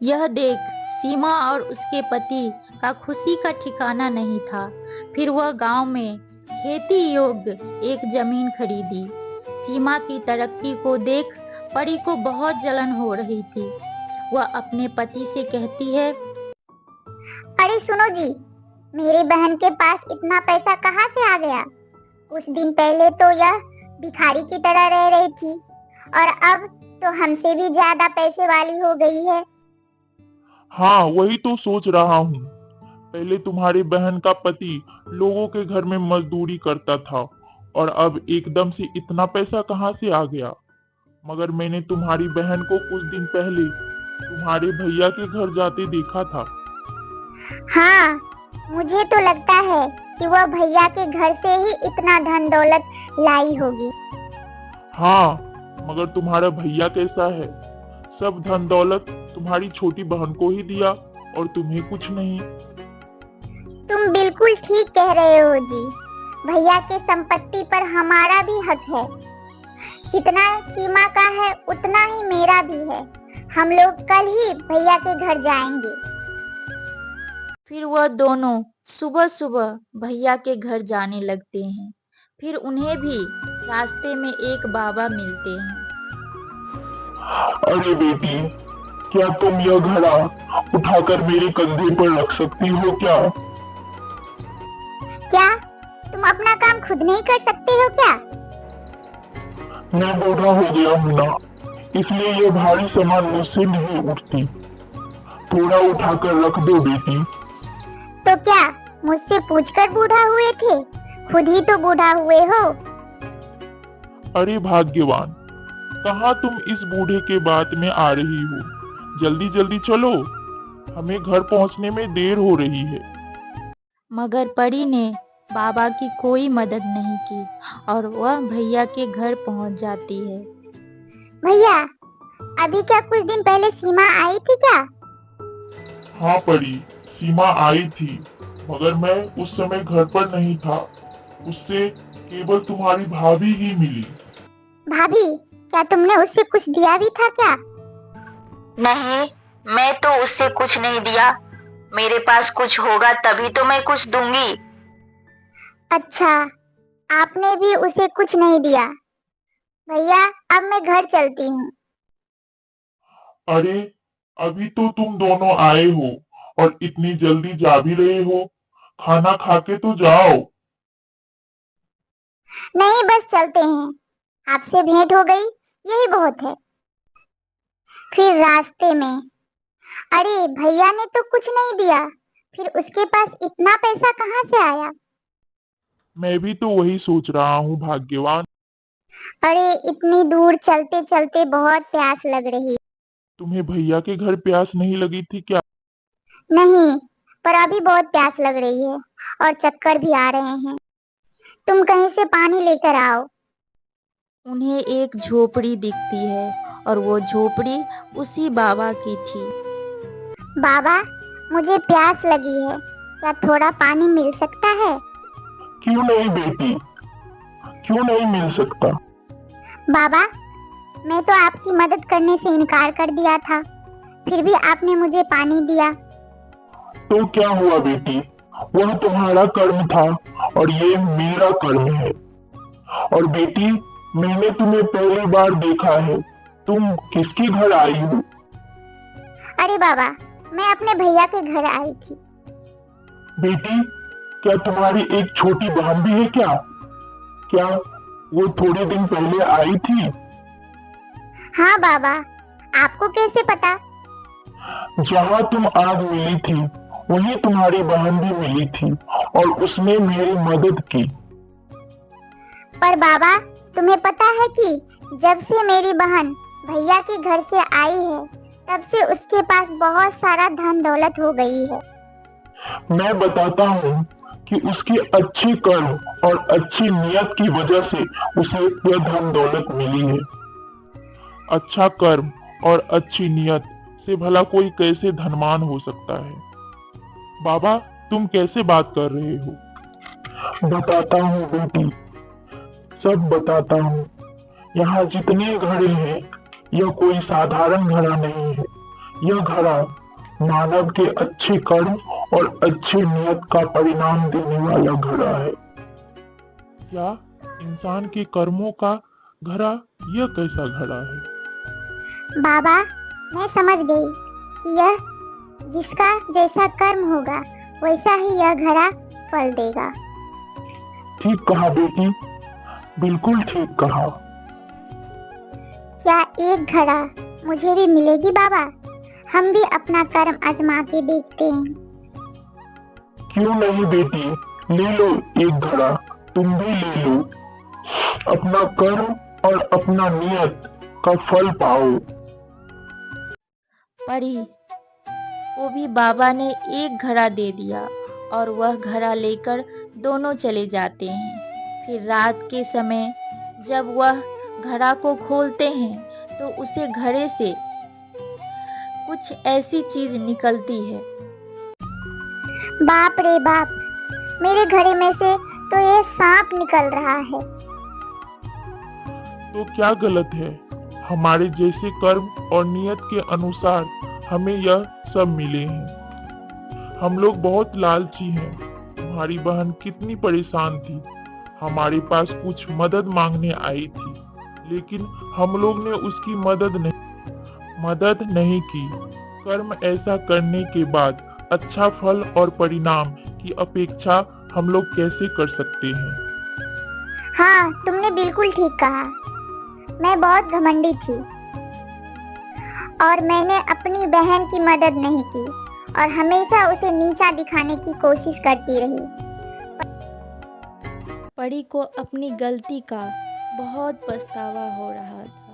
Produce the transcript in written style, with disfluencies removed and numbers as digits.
यह देख सीमा और उसके पति का खुशी का ठिकाना नहीं था। फिर वह गांव में खेती योग्य एक जमीन खरीदी। सीमा की तरक्की को देख परी को बहुत जलन हो रही थी। वह अपने पति से कहती है, अरे सुनो जी, मेरी बहन के पास इतना पैसा कहाँ से आ गया? कुछ दिन पहले तो यह भिखारी की तरह रह रही थी और अब तो हमसे भी ज्यादा पैसे वाली हो गई है। हाँ, वही तो सोच रहा हूँ। पहले तुम्हारी बहन का पति लोगों के घर में मजदूरी करता था और अब एकदम से इतना पैसा कहाँ से आ गया। मगर मैंने तुम्हारी बहन को कुछ दिन पहले तुम्हारे भैया के घर जाते देखा था। हाँ, मुझे तो लगता है कि वह भैया के घर से ही इतना धन दौलत लाई होगी। हाँ, मगर तुम्हारा भैया कैसा है? सब धन दौलत तुम्हारी छोटी बहन को ही दिया और तुम्हें कुछ नहीं। तुम बिल्कुल ठीक कह रहे हो जी। भैया के संपत्ति पर हमारा भी हक है। जितना सीमा का है उतना ही मेरा भी है। हम लोग कल ही भैया के घर जाएंगे। फिर वह दोनों सुबह सुबह भैया के घर जाने लगते हैं। फिर उन्हें भी रास्ते में एक बाबा मिलते हैं। अरे बेटी, क्या तुम यह घड़ा उठाकर मेरे कंधे पर रख सकती हो क्या? क्या तुम अपना काम खुद नहीं कर सकते हो क्या? मैं बूढ़ा हो गया हूँ ना, इसलिए ये भारी सामान मुझसे नहीं उठती। थोड़ा उठाकर रख दो बेटी। तो क्या मुझसे पूछकर बूढ़ा हुए थे? खुद ही तो बूढ़ा हुए हो। अरे भाग्यवान, कहाँ तुम इस बूढ़े के बात में आ रही हो? जल्दी जल्दी चलो, हमें घर पहुँचने में देर हो रही है। मगर परी ने बाबा की कोई मदद नहीं की और वह भैया के घर पहुंच जाती है। भैया, अभी क्या कुछ दिन पहले सीमा आई थी क्या? हाँ परी, सीमा आई थी, मगर मैं उस समय घर पर नहीं था। उससे केवल तुम्हारी भाभी ही मिली। भाभी, क्या तुमने उससे कुछ दिया भी था क्या? नहीं, मैं तो उससे कुछ नहीं दिया। मेरे पास कुछ होगा तभी तो मैं कुछ दूंगी। अच्छा, आपने भी उसे कुछ नहीं दिया। भैया, अब मैं घर चलती हूँ। अरे, अभी तो तुम दोनों आए हो और इतनी जल्दी जा भी रहे हो। खाना खा के तो जाओ। नहीं, बस चलते हैं। आपसे भेंट हो गई, यही बहुत है। फिर रास्ते में, अरे भैया ने तो कुछ नहीं दिया, फिर उसके पास इतना पैसा कहाँ से आया? मैं भी तो वही सोच रहा हूँ भाग्यवान। अरे इतनी दूर चलते चलते बहुत प्यास लग रही। तुम्हें भैया के घर प्यास नहीं लगी थी क्या? नहीं, पर अभी बहुत प्यास लग रही है और चक्कर भी आ रहे हैं। तुम कहीं से पानी लेकर आओ। उन्हें एक झोपड़ी दिखती है और वो झोपड़ी उसी बाबा की थी। बाबा, मुझे प्यास लगी है, क्या थोड़ा पानी मिल सकता है? क्यों नहीं बेटी, क्यों नहीं मिल सकता? बाबा, मैं तो आपकी मदद करने से इनकार कर दिया था, फिर भी आपने मुझे पानी दिया। तो क्या हुआ बेटी, वह तुम्हारा कर्म था और ये मेरा कर्म है। और बेटी, मैंने तुम्हें पहली बार देखा है, तुम किसके घर आई हो? अरे बाबा, मैं अपने भैया के घर आई थी। बेटी, क्या तुम्हारी एक छोटी बहन भी है क्या? क्या वो थोड़े दिन पहले आई थी? हाँ बाबा, आपको कैसे पता? जहाँ तुम आज मिली थी वहीं तुम्हारी बहन भी मिली थी और उसने मेरी मदद की। पर बाबा, तुम्हें पता है कि जब से मेरी बहन भैया के घर से आई है, तब से उसके पास बहुत सारा धन दौलत हो गई है। मैं बताता हूँ कि उसके अच्छे कर्म और अच्छी नियत की वजह से उसे यह धन दौलत मिली है। अच्छा कर्म और अच्छी नियत से भला कोई कैसे धनवान हो सकता है? बाबा, तुम कैसे बात कर रहे हो? बताता हूँ बेटी, सब बताता हूँ। यहाँ जितने घड़े हैं, यह कोई साधारण घड़ा नहीं है। यह घड़ा मानव के अच्छे कर्म और अच्छी नियत का परिणाम देने वाला घड़ा है। क्या इंसान के कर्मों का घड़ा? यह कैसा घड़ा है? बाबा, मैं समझ गई कि यह जिसका जैसा कर्म होगा वैसा ही यह घड़ा फल देगा। ठीक कहा बेटी, बिल्कुल ठीक कहा। क्या एक घड़ा मुझे भी मिलेगी बाबा? हम भी अपना कर्म आजमा के देखते हैं। क्यों नहीं बेटी, ले लो एक घड़ा, तुम भी ले लो। अपना कर्म और अपना नियत का फल पाओ। परी को भी बाबा ने एक घड़ा दे दिया और वह घड़ा लेकर दोनों चले जाते हैं। फिर रात के समय जब वह घड़ा को खोलते हैं तो उसे घड़े से कुछ ऐसी चीज निकलती है। बाप रे बाप, मेरे घड़े में से तो ये सांप निकल रहा है। तो क्या गलत है? हमारे जैसे कर्म और नियत के अनुसार हमें यह सब मिले हैं। हम लोग बहुत लालची हैं। तुम्हारी बहन कितनी परेशान थी, हमारे पास कुछ मदद मांगने आई थी, लेकिन हम लोग ने उसकी मदद नहीं की। कर्म ऐसा करने के बाद अच्छा फल और परिणाम की अपेक्षा हम लोग कैसे कर सकते हैं? हाँ, तुमने बिल्कुल ठीक कहा। मैं बहुत घमंडी थी और मैंने अपनी बहन की मदद नहीं की और हमेशा उसे नीचा दिखाने की कोशिश करती रही। परी को अपनी गलती का बहुत पछतावा हो रहा था।